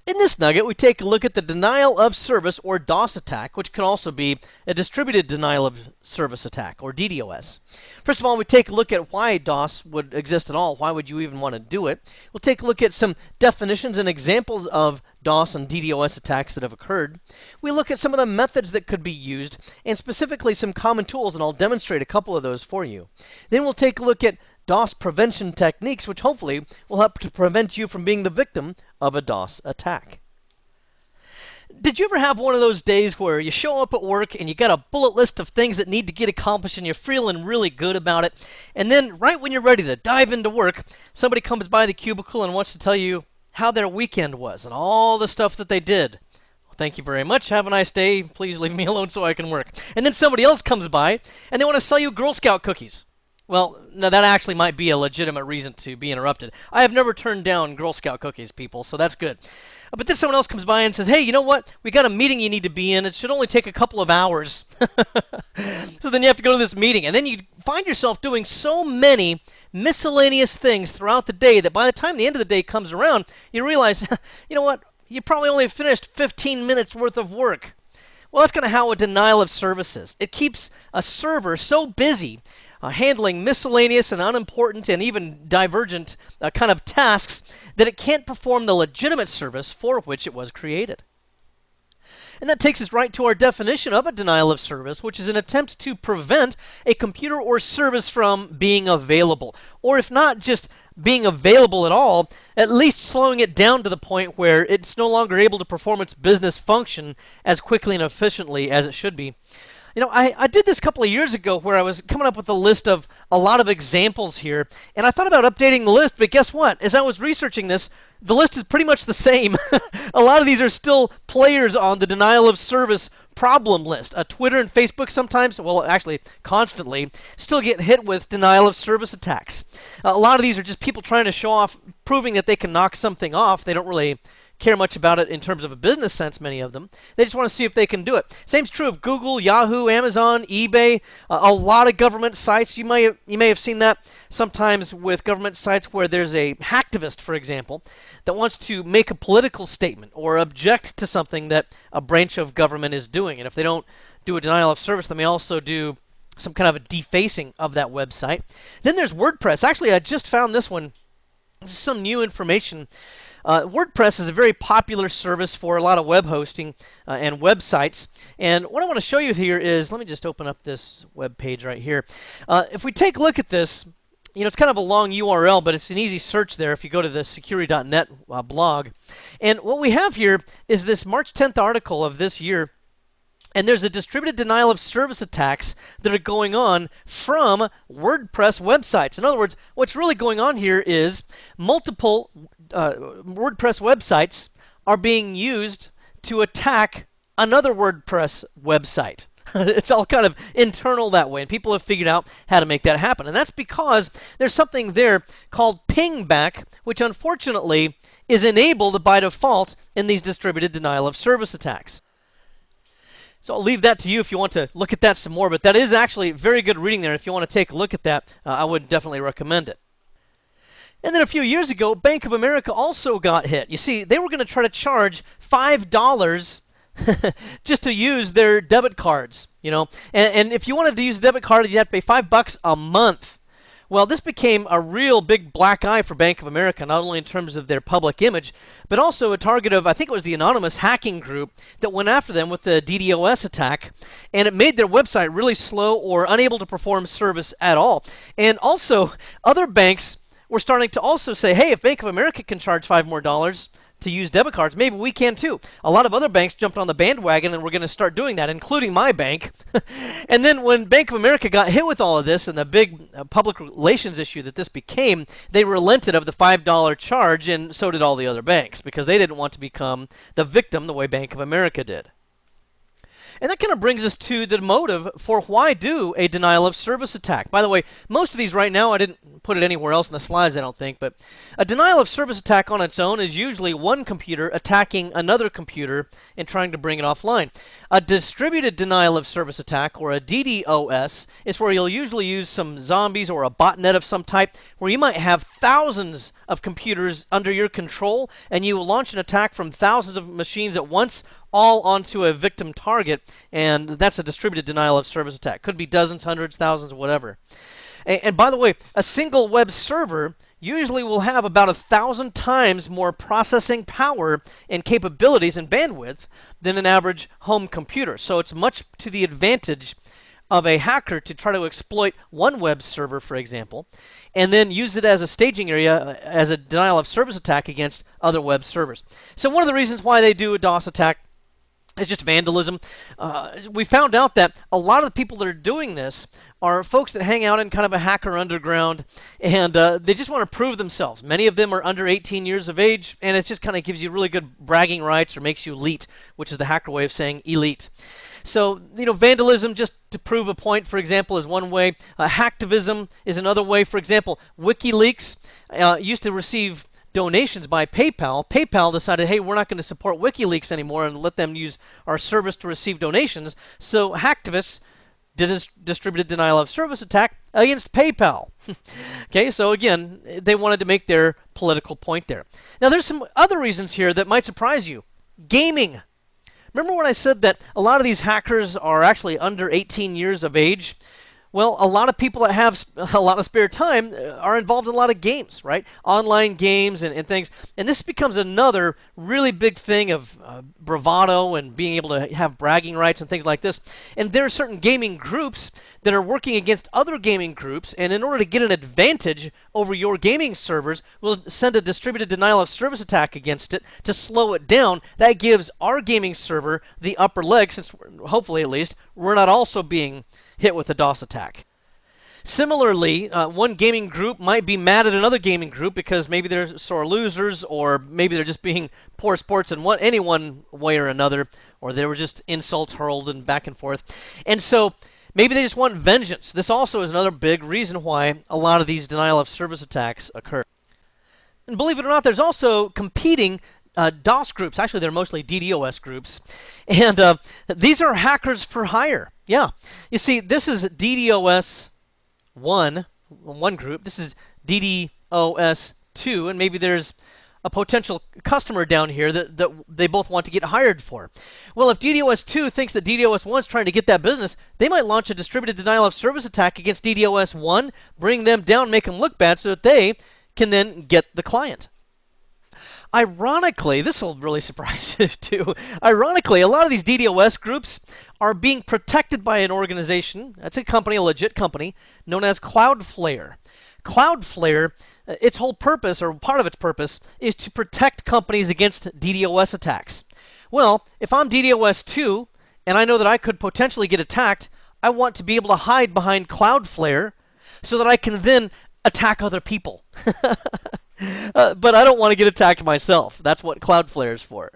In this nugget, we take a look at the denial of service or DOS attack, which can also be a distributed denial of service attack or DDoS. First of all, we take a look at why DOS would exist at all. Why would you even want to do it? We'll take a look at some definitions and examples of DOS and DDoS attacks that have occurred. We look at some of the methods that could be used, and specifically some common tools, and I'll demonstrate a couple of those for you. Then we'll take a look at DOS prevention techniques, which hopefully will help to prevent you from being the victim of a DOS attack. Did you ever have one of those days where you show up at work and you got a bullet list of things that need to get accomplished and you're feeling really good about it, and then right when you're ready to dive into work, somebody comes by the cubicle and wants to tell you how their weekend was and all the stuff that they did? Well, thank you very much. Have a nice day. Please leave me alone so I can work. And then somebody else comes by and they want to sell you Girl Scout cookies. Well, now that actually might be a legitimate reason to be interrupted. I have never turned down Girl Scout cookies, people, so that's good. But then someone else comes by and says, hey, you know what? We got a meeting you need to be in. It should only take a couple of hours. So then you have to go to this meeting. And then you find yourself doing so many miscellaneous things throughout the day that by the time the end of the day comes around, you realize, you know what? You probably only finished 15 minutes worth of work. Well, that's kind of how a denial of service is. It keeps a server so busy handling miscellaneous and unimportant and even divergent kind of tasks that it can't perform the legitimate service for which it was created. And that takes us right to our definition of a denial of service, which is an attempt to prevent a computer or service from being available. Or if not just being available at all, at least slowing it down to the point where it's no longer able to perform its business function as quickly and efficiently as it should be. You know, I did this a couple of years ago where I was coming up with a list of a lot of examples here, and I thought about updating the list, but guess what? As I was researching this, the list is pretty much the same. A lot of these are still players on the denial of service problem list. Twitter and Facebook sometimes, well, actually constantly, still get hit with denial of service attacks. A lot of these are just people trying to show off, proving that they can knock something off. They don't really care much about it in terms of a business sense, many of them. They just want to see if they can do it. Same's true of Google, Yahoo, Amazon, eBay, a lot of government sites. You may have seen that sometimes with government sites where there's a hacktivist, for example, that wants to make a political statement or object to something that a branch of government is doing. And if they don't do a denial of service, they may also do some kind of a defacing of that website. Then there's WordPress. Actually, I just found this one. This is some new information. WordPress is a very popular service for a lot of web hosting and websites. And what I want to show you here is, let me just open up this web page right here. If we take a look at this, you know, it's kind of a long URL, but it's an easy search there if you go to the security.net blog. And what we have here is this March 10th article of this year. And there's a distributed denial of service attacks that are going on from WordPress websites. In other words, what's really going on here is multiple WordPress websites are being used to attack another WordPress website. It's all kind of internal that way, and people have figured out how to make that happen. And that's because there's something there called pingback, which unfortunately is enabled by default in these distributed denial of service attacks. So I'll leave that to you if you want to look at that some more, but that is actually very good reading there. If you want to take a look at that, I would definitely recommend it. And then a few years ago, Bank of America also got hit. You see, they were going to try to charge $5 just to use their debit cards, you know. And if you wanted to use a debit card, you'd have to pay $5 a month. Well, this became a real big black eye for Bank of America, not only in terms of their public image, but also a target of, I think it was the anonymous hacking group that went after them with the DDoS attack, and it made their website really slow or unable to perform service at all. And also, other banks were starting to also say, hey, if Bank of America can charge $5 more to use debit cards, maybe we can too. A lot of other banks jumped on the bandwagon and we're going to start doing that, including my bank. And then when Bank of America got hit with all of this and the big public relations issue that this became, they relented of the $5 charge, and so did all the other banks, because they didn't want to become the victim the way Bank of America did. And that kind of brings us to the motive for why do a denial of service attack. By the way, most of these right now, I didn't put it anywhere else in the slides, I don't think, but a denial of service attack on its own is usually one computer attacking another computer and trying to bring it offline. A distributed denial of service attack, or a DDoS, is where you'll usually use some zombies or a botnet of some type, where you might have thousands of computers under your control, and you launch an attack from thousands of machines at once, all onto a victim target, and that's a distributed denial of service attack. Could be dozens, hundreds, thousands, whatever. And by the way, a single web server usually will have about 1,000 times more processing power and capabilities and bandwidth than an average home computer. So it's much to the advantage of a hacker to try to exploit one web server, for example, and then use it as a staging area as a denial of service attack against other web servers. So one of the reasons why they do a DOS attack is just vandalism. We found out that a lot of the people that are doing this are folks that hang out in kind of a hacker underground, and they just want to prove themselves. Many of them are under 18 years of age, and it just kind of gives you really good bragging rights or makes you elite, which is the hacker way of saying elite. So, vandalism just to prove a point, for example, is one way. Hacktivism is another way. For example, WikiLeaks used to receive donations by PayPal. PayPal decided, hey, we're not going to support WikiLeaks anymore and let them use our service to receive donations. So hacktivists did a distributed denial of service attack against PayPal. Okay, so again, they wanted to make their political point there. Now, there's some other reasons here that might surprise you. Gaming. Remember when I said that a lot of these hackers are actually under 18 years of age? Well, a lot of people that have a lot of spare time are involved in a lot of games, right? Online games and things. And this becomes another really big thing of bravado and being able to have bragging rights and things like this. And there are certain gaming groups that are working against other gaming groups, and in order to get an advantage over your gaming servers, we'll send a distributed denial of service attack against it to slow it down. That gives our gaming server the upper leg, since hopefully at least we're not also being hit with a DOS attack. Similarly, one gaming group might be mad at another gaming group because maybe they're sore losers, or maybe they're just being poor sports in any one way or another, or they were just insults hurled and back and forth. And so maybe they just want vengeance. This also is another big reason why a lot of these denial of service attacks occur. And believe it or not, there's also competing DOS groups. Actually, they're mostly DDoS groups. And these are hackers for hire. Yeah. You see, this is DDoS 1, one group. This is DDoS 2, and maybe there's a potential customer down here that they both want to get hired for. Well, if DDoS 2 thinks that DDoS 1 is trying to get that business, they might launch a distributed denial of service attack against DDoS 1, bring them down, make them look bad so that they can then get the client. Ironically, this will really surprise you too. Ironically, a lot of these DDoS groups are being protected by an organization, that's a company, a legit company, known as Cloudflare. Cloudflare, its whole purpose, or part of its purpose, is to protect companies against DDoS attacks. Well, if I'm DDoS 2, and I know that I could potentially get attacked, I want to be able to hide behind Cloudflare so that I can then attack other people. But I don't want to get attacked myself. That's what Cloudflare is for.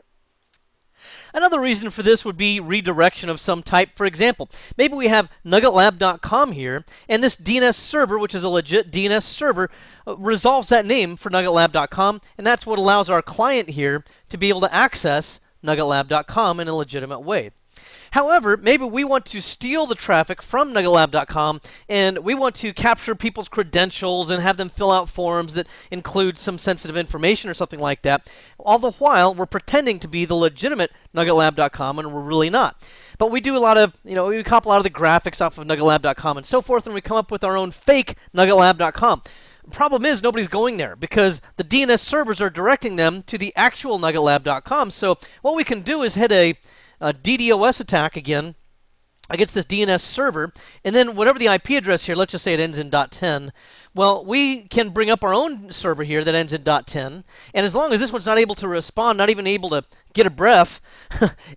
Another reason for this would be redirection of some type. For example, maybe we have NuggetLab.com here, and this DNS server, which is a legit DNS server, resolves that name for NuggetLab.com, and that's what allows our client here to be able to access NuggetLab.com in a legitimate way. However, maybe we want to steal the traffic from NuggetLab.com, and we want to capture people's credentials and have them fill out forms that include some sensitive information or something like that. All the while, we're pretending to be the legitimate NuggetLab.com, and we're really not. But we do a lot of, we copy a lot of the graphics off of NuggetLab.com and so forth, and we come up with our own fake NuggetLab.com. Problem is, nobody's going there because the DNS servers are directing them to the actual NuggetLab.com. So what we can do is hit a DDoS attack again against this DNS server, and then whatever the IP address here, let's just say it ends in .10, well, we can bring up our own server here that ends in .10, and as long as this one's not able to respond, not even able to get a breath,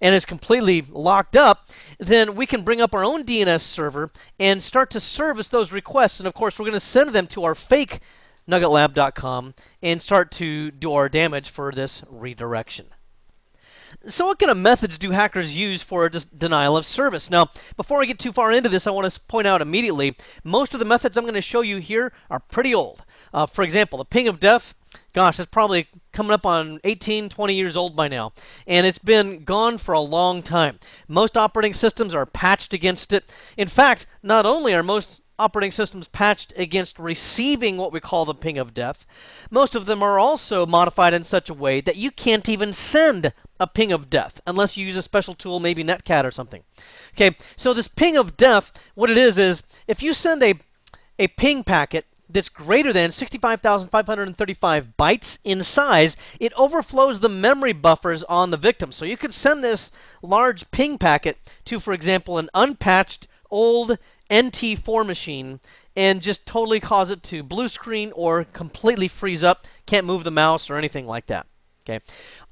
and is completely locked up, then we can bring up our own DNS server and start to service those requests, and of course we're going to send them to our fake NuggetLab.com and start to do our damage for this redirection. So what kind of methods do hackers use for a denial of service? Now, before I get too far into this, I want to point out immediately, most of the methods I'm going to show you here are pretty old. For example, the ping of death, gosh, it's probably coming up on 18, 20 years old by now. And it's been gone for a long time. Most operating systems are patched against it. In fact, not only are most operating systems patched against receiving what we call the ping of death. Most of them are also modified in such a way that you can't even send a ping of death unless you use a special tool, maybe Netcat or something. Okay, so this ping of death, what it is if you send a ping packet that's greater than 65,535 bytes in size, it overflows the memory buffers on the victim. So you could send this large ping packet to, for example, an unpatched old NT4 machine and just totally cause it to blue screen or completely freeze up, can't move the mouse or anything like that. Okay,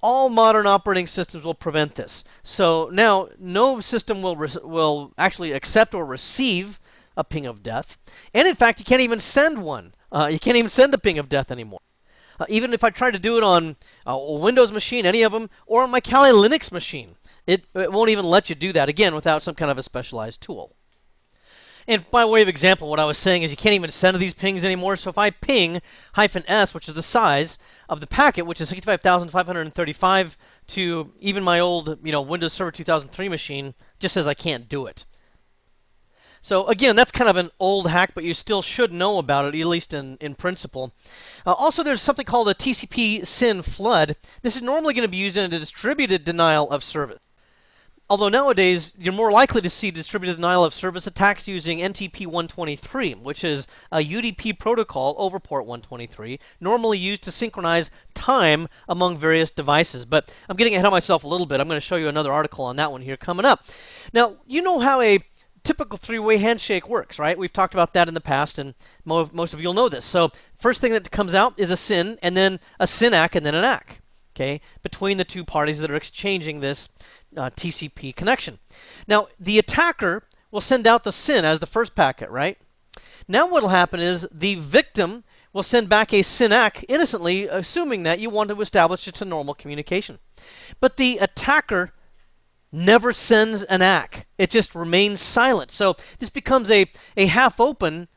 all modern operating systems will prevent this. So now no system will actually accept or receive a ping of death. And in fact, you can't even send one. You can't even send a ping of death anymore. Even if I try to do it on a Windows machine, any of them, or on my Kali Linux machine, it won't even let you do that, again, without some kind of a specialized tool. And by way of example, what I was saying is you can't even send these pings anymore. So if I ping -s, which is the size of the packet, which is 65,535, to even my old Windows Server 2003 machine, just says I can't do it. So again, that's kind of an old hack, but you still should know about it, at least in principle. Also, there's something called a TCP SYN flood. This is normally going to be used in a distributed denial of service. Although nowadays, you're more likely to see distributed denial of service attacks using NTP 123, which is a UDP protocol over port 123, normally used to synchronize time among various devices. But I'm getting ahead of myself a little bit. I'm going to show you another article on that one here coming up. Now, you know how a typical three-way handshake works, right? We've talked about that in the past, and most of you'll know this. So first thing that comes out is a SYN, and then a SYN-ACK, and then an ACK, okay, between the two parties that are exchanging this TCP connection. Now, the attacker will send out the SYN as the first packet, right? Now what will happen is the victim will send back a SYN-ACK innocently, assuming that you want to establish it's a normal communication. But the attacker never sends an ACK. It just remains silent. So this becomes a half-open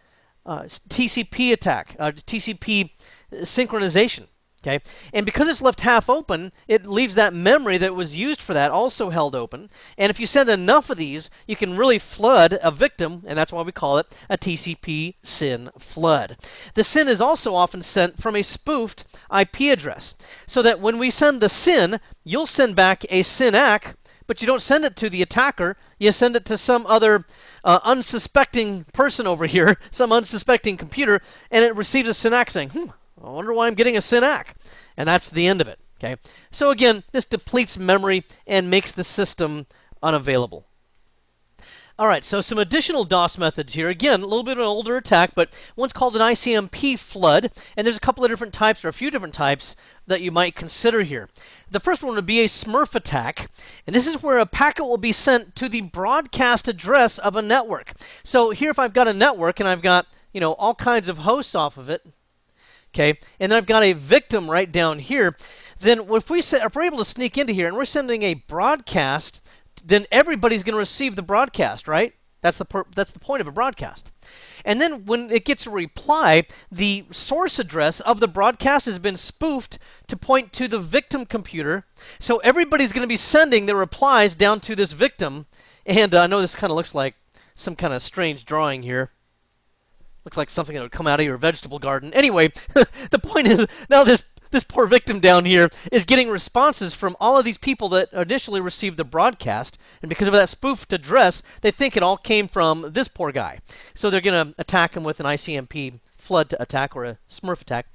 TCP attack, TCP synchronization. Okay, and because it's left half open, it leaves that memory that was used for that also held open. And if you send enough of these, you can really flood a victim, and that's why we call it a TCP SYN flood. The SYN is also often sent from a spoofed IP address, so that when we send the SYN, you'll send back a SYN-ACK, but you don't send it to the attacker. You send it to some other unsuspecting person over here, some unsuspecting computer, and it receives a SYN-ACK saying, I wonder why I'm getting a SYN-ACK. And that's the end of it. Okay. So again, this depletes memory and makes the system unavailable. All right, so some additional DOS methods here. Again, a little bit of an older attack, but one's called an ICMP flood, and there's a couple of different types, or a few different types, that you might consider here. The first one would be a Smurf attack, and this is where a packet will be sent to the broadcast address of a network. So here, if I've got a network and I've got all kinds of hosts off of it, okay, and then I've got a victim right down here, then if we're able to sneak into here and we're sending a broadcast, then everybody's going to receive the broadcast, right? That's the point of a broadcast. And then when it gets a reply, the source address of the broadcast has been spoofed to point to the victim computer. So everybody's going to be sending their replies down to this victim. And I know this kind of looks like some kind of strange drawing here. Looks like something that would come out of your vegetable garden. Anyway, the point is, now this poor victim down here is getting responses from all of these people that initially received the broadcast. And because of that spoofed address, they think it all came from this poor guy. So they're going to attack him with an ICMP flood attack or a Smurf attack.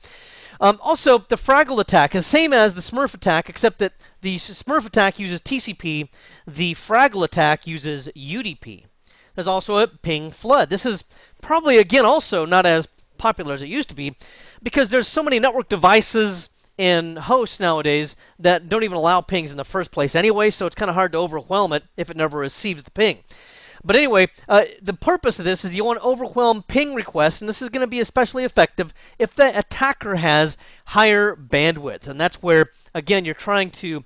Also, the Fraggle attack is the same as the Smurf attack, except that the Smurf attack uses TCP. The Fraggle attack uses UDP. There's also a ping flood. This is probably, again, also not as popular as it used to be because there's so many network devices and hosts nowadays that don't even allow pings in the first place anyway, so it's kind of hard to overwhelm it if it never receives the ping. But anyway, the purpose of this is you want to overwhelm ping requests, and this is going to be especially effective if the attacker has higher bandwidth. And that's where, again, you're trying to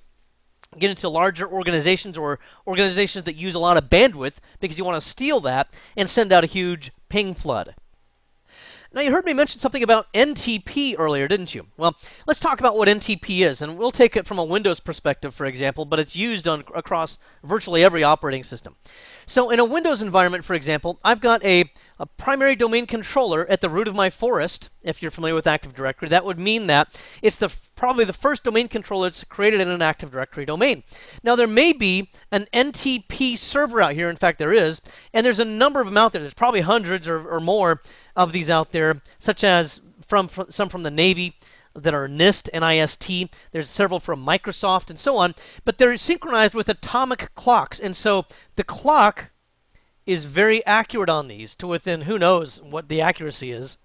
get into larger organizations or organizations that use a lot of bandwidth because you want to steal that and send out a huge ping flood. Now, you heard me mention something about NTP earlier, didn't you? Well, let's talk about what NTP is, and we'll take it from a Windows perspective, for example, but it's used across virtually every operating system. So in a Windows environment, for example, I've got a a primary domain controller at the root of my forest, if you're familiar with Active Directory, that would mean that it's probably the first domain controller that's created in an Active Directory domain. Now, there may be an NTP server out here. In fact, there is. And there's a number of them out there. There's probably hundreds or more of these out there, such as some from the Navy that are NIST, NIST. There's several from Microsoft and so on. But they're synchronized with atomic clocks. And so the clock is very accurate on these, to within, who knows what the accuracy is.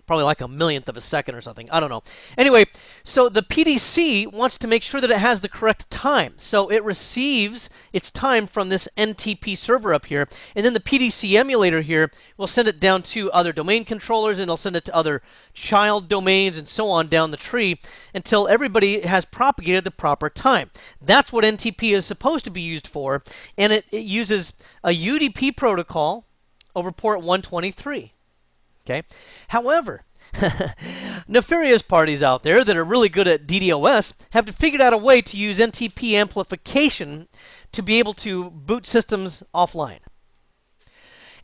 Probably like a millionth of a second or something. I don't know. Anyway, so the PDC wants to make sure that it has the correct time. So it receives its time from this NTP server up here. And then the PDC emulator here will send it down to other domain controllers, and it'll send it to other child domains and so on down the tree until everybody has propagated the proper time. That's what NTP is supposed to be used for. And it uses a UDP protocol over port 123. Okay. However, nefarious parties out there that are really good at DDoS have figured out a way to use NTP amplification to be able to boot systems offline.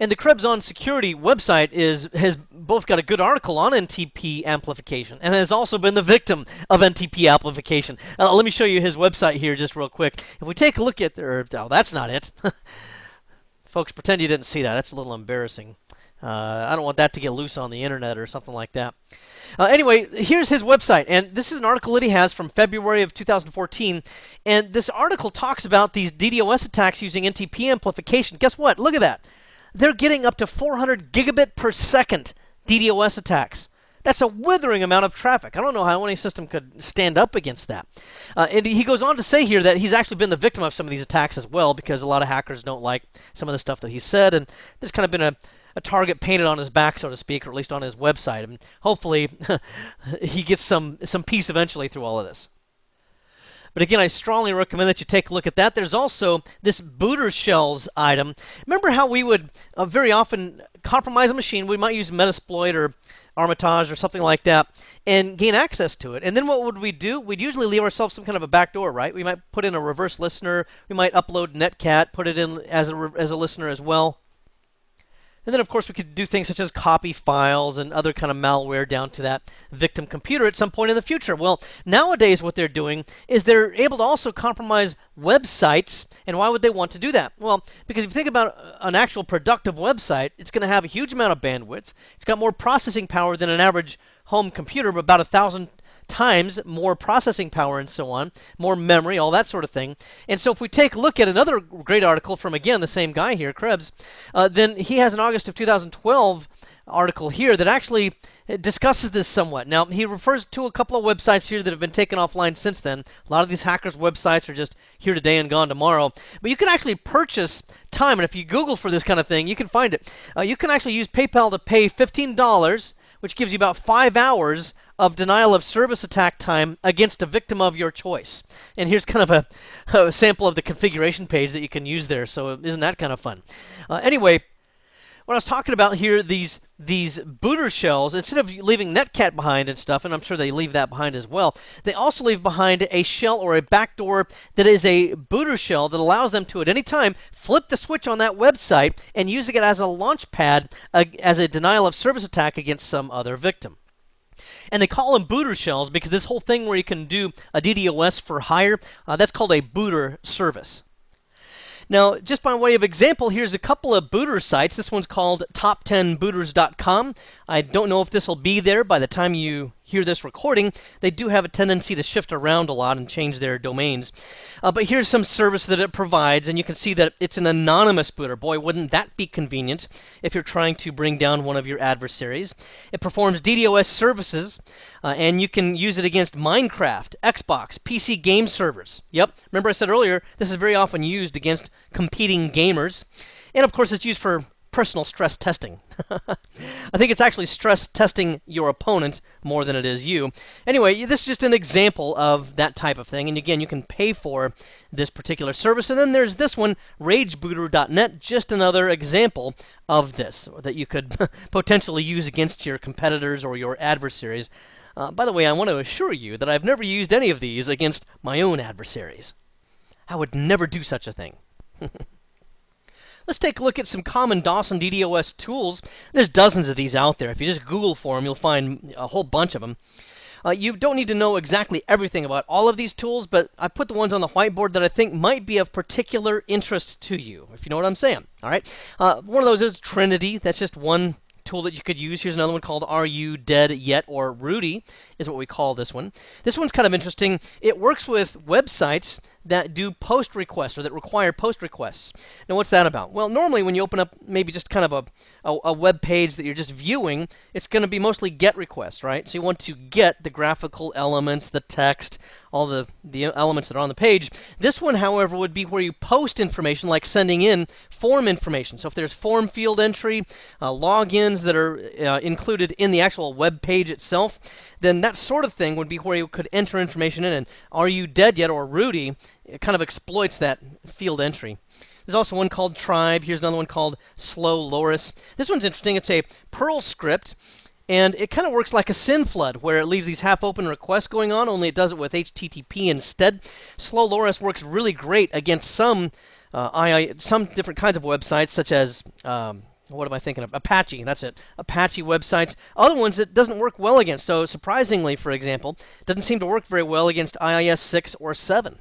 And the Krebs on Security website has both got a good article on NTP amplification and has also been the victim of NTP amplification. Let me show you his website here just real quick. If we take a look at oh, that's not it. Folks, pretend you didn't see that. That's a little embarrassing. I don't want that to get loose on the internet or something like that. Anyway, here's his website, and this is an article that he has from February of 2014, and this article talks about these DDoS attacks using NTP amplification. Guess what? Look at that. They're getting up to 400 gigabit per second DDoS attacks. That's a withering amount of traffic. I don't know how any system could stand up against that. And he goes on to say here that he's actually been the victim of some of these attacks as well, because a lot of hackers don't like some of the stuff that he said, and there's kind of been a target painted on his back, so to speak, or at least on his website. And hopefully he gets some peace eventually through all of this. But again, I strongly recommend that you take a look at that. There's also this booter shells item. Remember how we would very often compromise a machine? We might use Metasploit or Armitage or something like that and gain access to it. And then what would we do? We'd usually leave ourselves some kind of a backdoor, right? We might put in a reverse listener. We might upload Netcat, put it in as a listener as well. And then, of course, we could do things such as copy files and other kind of malware down to that victim computer at some point in the future. Well, nowadays what they're doing is they're able to also compromise websites. And why would they want to do that? Well, because if you think about an actual productive website, it's going to have a huge amount of bandwidth. It's got more processing power than an average home computer, but about 1,000 times more processing power and so on, more memory, all that sort of thing. And so if we take a look at another great article from, again, the same guy here, Krebs, then he has an August of 2012 article here that actually discusses this somewhat. Now, he refers to a couple of websites here that have been taken offline since then. A lot of these hackers' websites are just here today and gone tomorrow. But you can actually purchase time, and if you Google for this kind of thing, you can find it. You can actually use PayPal to pay $15, which gives you about 5 hours of denial of service attack time against a victim of your choice. And here's kind of a sample of the configuration page that you can use there. So isn't that kind of fun? Anyway, what I was talking about here, these booter shells, instead of leaving Netcat behind and stuff, and I'm sure they leave that behind as well, they also leave behind a shell or a backdoor that is a booter shell that allows them to, at any time, flip the switch on that website and using it as a launch pad as a denial of service attack against some other victim. And they call them booter shells because this whole thing where you can do a DDoS for hire, that's called a booter service. Now, just by way of example, here's a couple of booter sites. This one's called top10booters.com. I don't know if this will be there by the time you hear this recording. They do have a tendency to shift around a lot and change their domains. But here's some service that it provides, and you can see that it's an anonymous booter. Boy, wouldn't that be convenient if you're trying to bring down one of your adversaries. It performs DDoS services, and you can use it against Minecraft, Xbox, PC game servers. Yep, remember I said earlier, this is very often used against competing gamers. And of course, it's used for personal stress testing. I think it's actually stress testing your opponent more than it is you. Anyway, this is just an example of that type of thing. And again, you can pay for this particular service. And then there's this one, ragebooter.net, just another example of this that you could potentially use against your competitors or your adversaries. By the way, I want to assure you that I've never used any of these against my own adversaries. I would never do such a thing. Let's take a look at some common DOS and DDoS tools. There's dozens of these out there. If you just Google for them, you'll find a whole bunch of them. You don't need to know exactly everything about all of these tools, but I put the ones on the whiteboard that I think might be of particular interest to you, if you know what I'm saying. All right. One of those is Trinity. That's just one tool that you could use. Here's another one called Are You Dead Yet? Or Rudy is what we call this one. This one's kind of interesting. It works with websites that do post requests or that require post requests. Now, what's that about? Well, normally when you open up maybe just kind of a web page that you're just viewing, it's going to be mostly GET requests, right? So you want to get the graphical elements, the text, all the elements that are on the page. This one, however, would be where you post information, like sending in form information. So if there's form field entry, logins that are included in the actual web page itself, then that sort of thing would be where you could enter information in. And Are You Dead Yet? Or Rudy, it kind of exploits that field entry. There's also one called Tribe. Here's another one called Slow Loris. This one's interesting. It's a Perl script, and it kind of works like a SYN flood, where it leaves these half-open requests going on, only it does it with HTTP instead. Slow Loris works really great against some different kinds of websites, such as what am I thinking of? Apache, that's it. Apache websites. Other ones it doesn't work well against. So surprisingly, for example, it doesn't seem to work very well against IIS 6 or 7.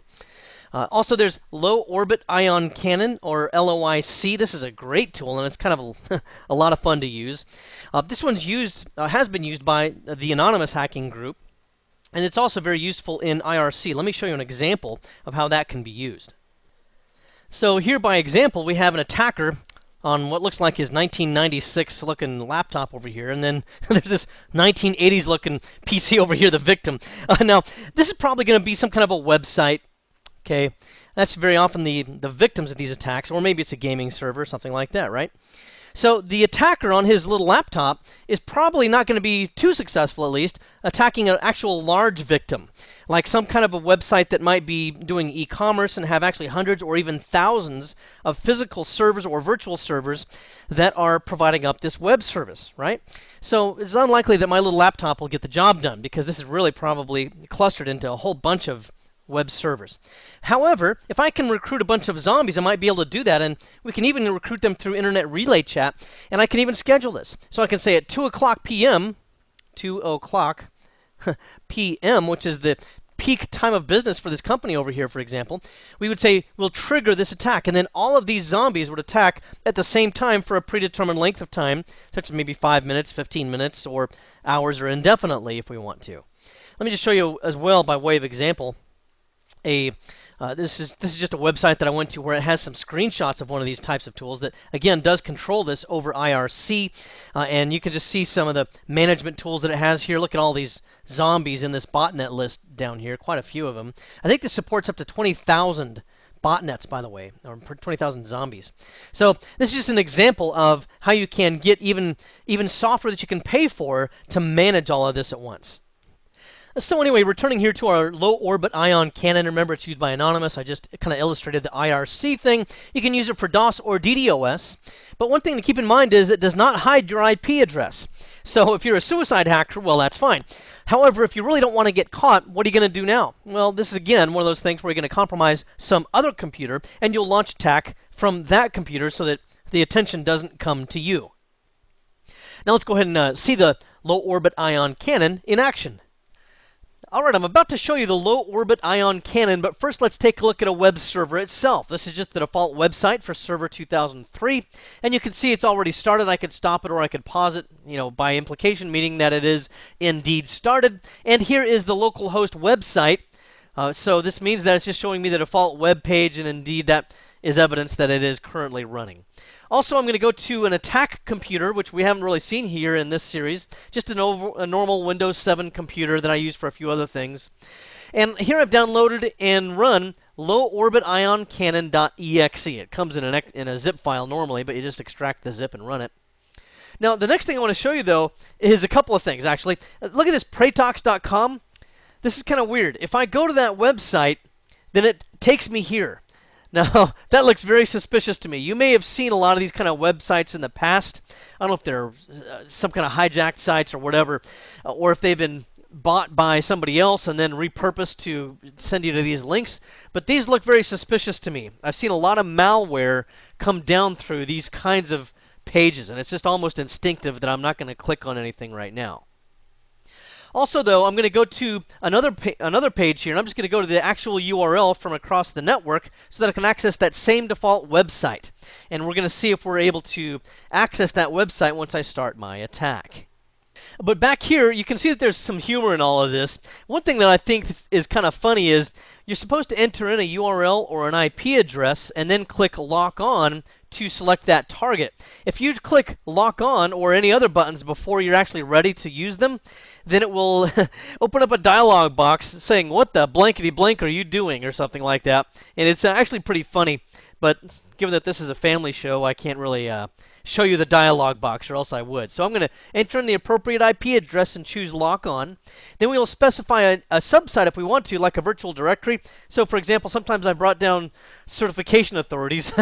Also, there's Low Orbit Ion Cannon, or LOIC. This is a great tool, and it's kind of a lot of fun to use. This one's has been used by the Anonymous Hacking Group, and it's also very useful in IRC. Let me show you an example of how that can be used. So here, by example, we have an attacker on what looks like his 1996 looking laptop over here, and then there's this 1980s looking PC over here, the victim. Now, this is probably going to be some kind of a website. Okay, that's very often the victims of these attacks, or maybe it's a gaming server, something like that, right? So the attacker on his little laptop is probably not going to be too successful, at least, attacking an actual large victim, like some kind of a website that might be doing e-commerce and have actually hundreds or even thousands of physical servers or virtual servers that are providing up this web service, right? So it's unlikely that my little laptop will get the job done, because this is really probably clustered into a whole bunch of web servers. However, if I can recruit a bunch of zombies, I might be able to do that, and we can even recruit them through Internet Relay Chat, and I can even schedule this. So I can say at 2 o'clock p.m., 2 o'clock p.m., which is the peak time of business for this company over here, for example, we would say we'll trigger this attack, and then all of these zombies would attack at the same time for a predetermined length of time, such as maybe 5 minutes, 15 minutes, or hours, or indefinitely if we want to. Let me just show you as well, by way of example, this is just a website that I went to where it has some screenshots of one of these types of tools that, again, does control this over IRC, and you can just see some of the management tools that it has here. Look at all these zombies in this botnet list down here, quite a few of them. I think this supports up to 20,000 botnets, by the way, or 20,000 zombies. So this is just an example of how you can get even software that you can pay for to manage all of this at once. So anyway, returning here to our Low Orbit Ion Cannon. Remember, it's used by Anonymous. I just kind of illustrated the IRC thing. You can use it for DOS or DDoS. But one thing to keep in mind is it does not hide your IP address. So if you're a suicide hacker, well, that's fine. However, if you really don't want to get caught, what are you going to do now? Well, this is, again, one of those things where you're going to compromise some other computer, and you'll launch attack from that computer so that the attention doesn't come to you. Now let's go ahead and see the Low Orbit Ion Cannon in action. Alright, I'm about to show you the Low Orbit Ion Cannon, but first let's take a look at a web server itself. This is just the default website for Server 2003, and you can see it's already started. I could stop it or I could pause it, by implication, meaning that it is indeed started. And here is the localhost website. So this means that it's just showing me the default web page, and indeed that is evidence that it is currently running. Also, I'm going to go to an attack computer, which we haven't really seen here in this series. Just a normal Windows 7 computer that I use for a few other things. And here I've downloaded and run loworbitoioncannon.exe. It comes in a zip file normally, but you just extract the zip and run it. Now, the next thing I want to show you, though, is a couple of things, actually. Look at this, pratox.com. This is kind of weird. If I go to that website, then it takes me here. Now, that looks very suspicious to me. You may have seen a lot of these kind of websites in the past. I don't know if they're some kind of hijacked sites or whatever, or if they've been bought by somebody else and then repurposed to send you to these links, but these look very suspicious to me. I've seen a lot of malware come down through these kinds of pages, and it's just almost instinctive that I'm not going to click on anything right now. Also, though, I'm going to go to another page here, and I'm just going to go to the actual URL from across the network so that I can access that same default website. And we're going to see if we're able to access that website once I start my attack. But back here, you can see that there's some humor in all of this. One thing that I think is kind of funny is you're supposed to enter in a URL or an IP address and then click Lock On to select that target. If you click Lock On or any other buttons before you're actually ready to use them, then it will open up a dialog box saying, "What the blankety blank are you doing?" or something like that. And it's actually pretty funny. But given that this is a family show, I can't really show you the dialog box, or else I would. So I'm going to enter in the appropriate IP address and choose Lock On. Then we will specify a subsite if we want to, like a virtual directory. So for example, sometimes I've brought down certification authorities.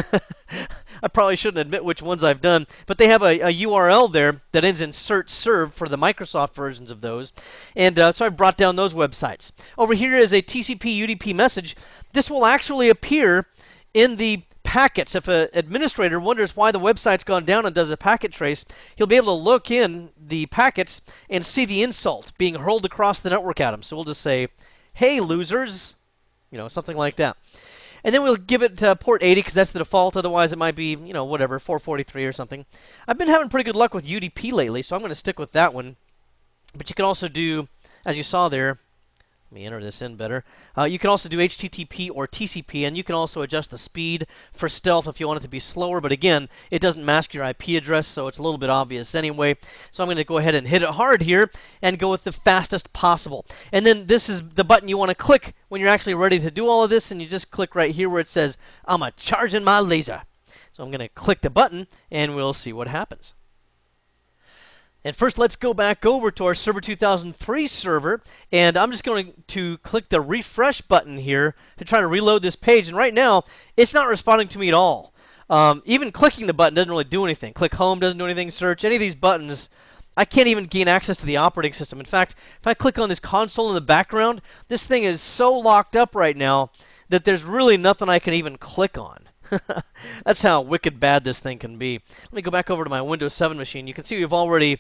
I probably shouldn't admit which ones I've done, but they have a URL there that ends in Cert/serve for the Microsoft versions of those. And so I've brought down those websites. Over here is a TCP UDP message. This will actually appear in the packets. If an administrator wonders why the website's gone down and does a packet trace, he'll be able to look in the packets and see the insult being hurled across the network at him. So we'll just say, "Hey, losers," something like that. And then we'll give it port 80 because that's the default. Otherwise, it might be, whatever, 443 or something. I've been having pretty good luck with UDP lately, so I'm going to stick with that one. But you can also do, as you saw there, let me enter this in better. You can also do HTTP or TCP, and you can also adjust the speed for stealth if you want it to be slower. But again, it doesn't mask your IP address, so it's a little bit obvious anyway. So I'm going to go ahead and hit it hard here and go with the fastest possible. And then this is the button you want to click when you're actually ready to do all of this, and you just click right here where it says, "I'm a-charging my laser." So I'm going to click the button, and we'll see what happens. And first, let's go back over to our Server 2003 server, and I'm just going to click the refresh button here to try to reload this page. And right now, it's not responding to me at all. Even clicking the button doesn't really do anything. Click Home doesn't do anything. Search, any of these buttons, I can't even gain access to the operating system. In fact, if I click on this console in the background, this thing is so locked up right now that there's really nothing I can even click on. That's how wicked bad this thing can be. Let me go back over to my Windows 7 machine. You can see we've already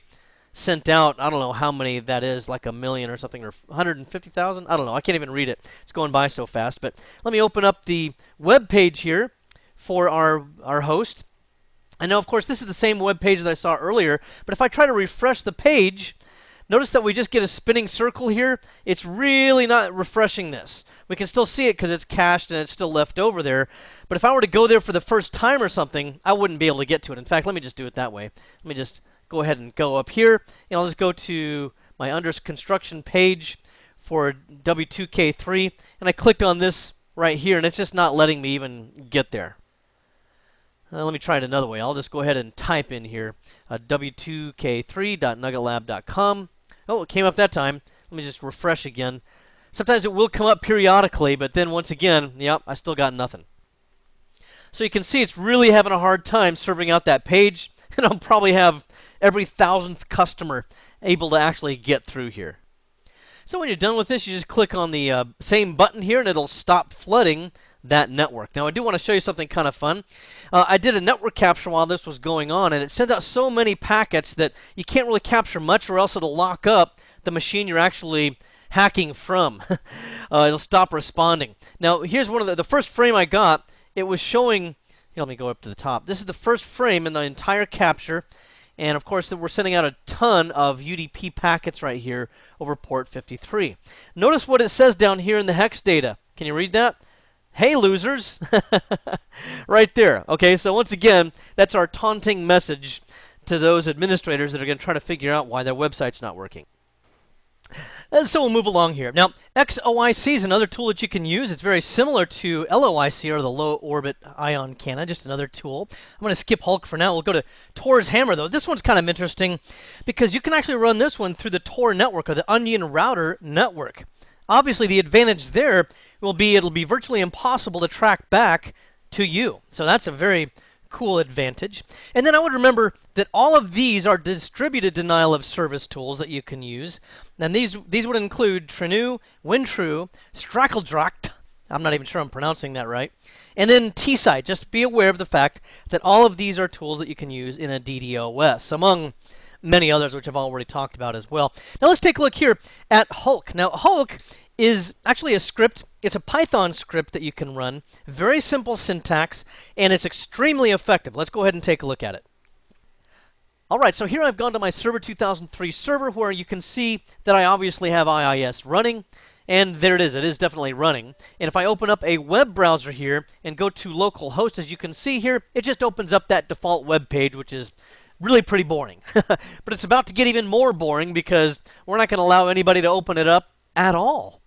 sent out, I don't know how many that is, like 1 million or something, or 150,000? I don't know. I can't even read it. It's going by so fast. But let me open up the web page here for our host. And now, of course, this is the same web page that I saw earlier. But if I try to refresh the page, notice that we just get a spinning circle here. It's really not refreshing this. We can still see it because it's cached and it's still left over there. But if I were to go there for the first time or something, I wouldn't be able to get to it. In fact, let me just do it that way. Let me just go ahead and go up here, and I'll just go to my under construction page for W2K3, and I clicked on this right here, and it's just not letting me even get there. Let me try it another way. I'll just go ahead and type in here w2k3.nuggetlab.com. Oh, it came up that time. Let me just refresh again. Sometimes it will come up periodically, but then once again, yep, I still got nothing. So you can see it's really having a hard time serving out that page, and I'll probably have every 1,000th customer able to actually get through here. So when you're done with this, you just click on the same button here, and it'll stop flooding that network. Now, I do want to show you something kind of fun. I did a network capture while this was going on, and it sends out so many packets that you can't really capture much, or else it'll lock up the machine you're actually hacking from. It'll stop responding. Now, here's one of the first frame I got. It was showing, here, let me go up to the top. This is the first frame in the entire capture. And of course, we're sending out a ton of UDP packets right here over port 53. Notice what it says down here in the hex data. Can you read that? "Hey, losers." Right there. Okay, so once again, that's our taunting message to those administrators that are going to try to figure out why their website's not working. So we'll move along here. Now, XOIC is another tool that you can use. It's very similar to LOIC, or the Low Orbit Ion Cannon, just another tool. I'm going to skip Hulk for now. We'll go to Tor's Hammer, though. This one's kind of interesting because you can actually run this one through the Tor network, or the Onion Router network. Obviously, the advantage there will be it'll be virtually impossible to track back to you. So that's a very cool advantage. And then I would remember that all of these are distributed denial of service tools that you can use. And these would include Trinu, WinTrue, Strackledracht. I'm not even sure I'm pronouncing that right. And then T-Site. Just be aware of the fact that all of these are tools that you can use in a DDoS, among many others which I've already talked about as well. Now let's take a look here at Hulk. Now Hulk is actually a script. It's a Python script that you can run. Very simple syntax, and it's extremely effective. Let's go ahead and take a look at it. Alright, so here I've gone to my Server 2003 server where you can see that I obviously have IIS running. And there it is definitely running. And if I open up a web browser here and go to localhost, as you can see here, it just opens up that default web page, which is really pretty boring. But it's about to get even more boring because we're not going to allow anybody to open it up at all,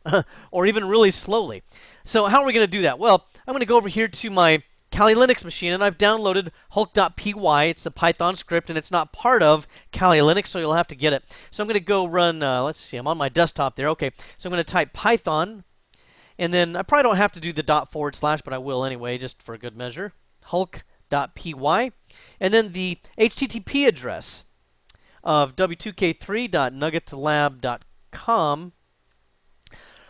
or even really slowly. So how are we going to do that? Well, I'm going to go over here to my Kali Linux machine, and I've downloaded Hulk.py. It's a Python script, and it's not part of Kali Linux, so you'll have to get it. So I'm going to go run, let's see, I'm on my desktop there. Okay, so I'm going to type Python, and then I probably don't have to do the // but I will anyway, just for good measure. Hulk.py, and then the HTTP address of w2k3.nuggetlab.com,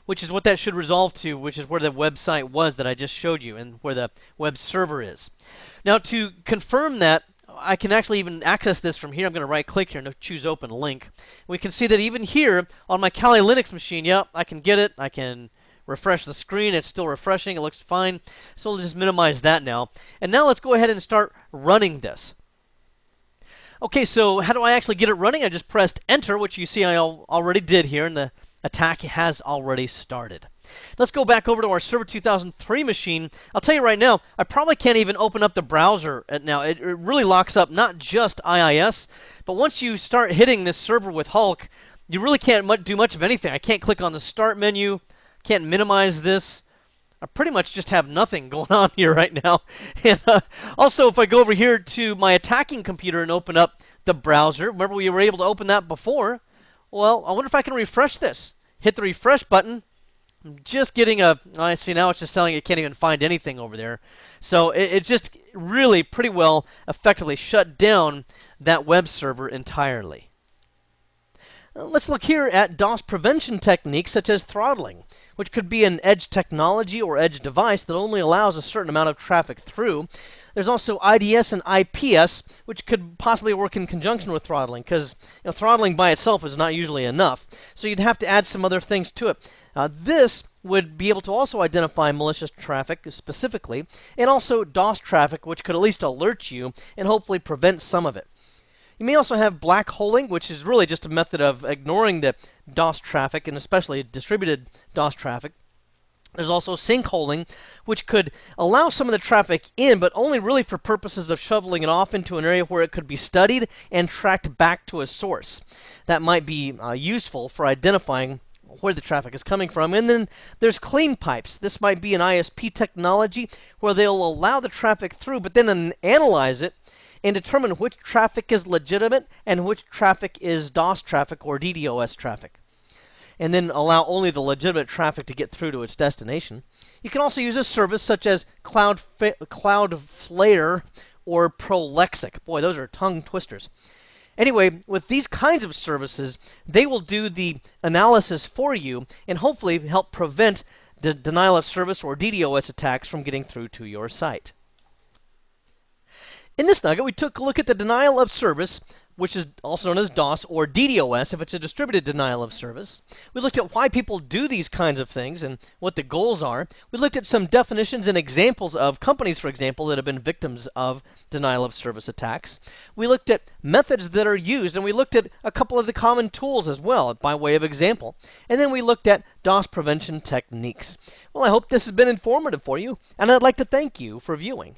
which is what that should resolve to, which is where the website was that I just showed you and where the web server is. Now, to confirm that, I can actually even access this from here. I'm going to right-click here and choose Open Link. We can see that even here on my Kali Linux machine, yeah, I can get it. I can refresh the screen. It's still refreshing. It looks fine. So we'll just minimize that now. And now let's go ahead and start running this. Okay, so how do I actually get it running? I just pressed Enter, which you see I already did here, and the attack has already started. Let's go back over to our Server 2003 machine. I'll tell you right now, I probably can't even open up the browser now. It really locks up not just IIS, but once you start hitting this server with Hulk, you really can't do much of anything. I can't click on the Start menu, can't minimize this. I pretty much just have nothing going on here right now. And also, if I go over here to my attacking computer and open up the browser, remember we were able to open that before? Well, I wonder if I can refresh this. Hit the refresh button. I'm just getting I see now it's just telling you can't even find anything over there. So it just really pretty well effectively shut down that web server entirely. Let's look here at DOS prevention techniques such as throttling, which could be an edge technology or edge device that only allows a certain amount of traffic through. There's also IDS and IPS, which could possibly work in conjunction with throttling, because throttling by itself is not usually enough. So you'd have to add some other things to it. This would be able to also identify malicious traffic specifically, and also DOS traffic, which could at least alert you and hopefully prevent some of it. You may also have black holing, which is really just a method of ignoring the DOS traffic, and especially distributed DOS traffic. There's also sinkholing, which could allow some of the traffic in, but only really for purposes of shoveling it off into an area where it could be studied and tracked back to a source. That might be useful for identifying where the traffic is coming from. And then there's clean pipes. This might be an ISP technology where they'll allow the traffic through, but then analyze it and determine which traffic is legitimate and which traffic is DOS traffic or DDoS traffic, and then allow only the legitimate traffic to get through to its destination. You can also use a service such as Cloudflare or Prolexic. Boy, those are tongue twisters. Anyway, with these kinds of services, they will do the analysis for you and hopefully help prevent the denial of service or DDoS attacks from getting through to your site. In this nugget, we took a look at the denial of service, which is also known as DOS or DDoS if it's a distributed denial of service. We looked at why people do these kinds of things and what the goals are. We looked at some definitions and examples of companies, for example, that have been victims of denial of service attacks. We looked at methods that are used, and we looked at a couple of the common tools as well by way of example. And then we looked at DOS prevention techniques. Well, I hope this has been informative for you, and I'd like to thank you for viewing.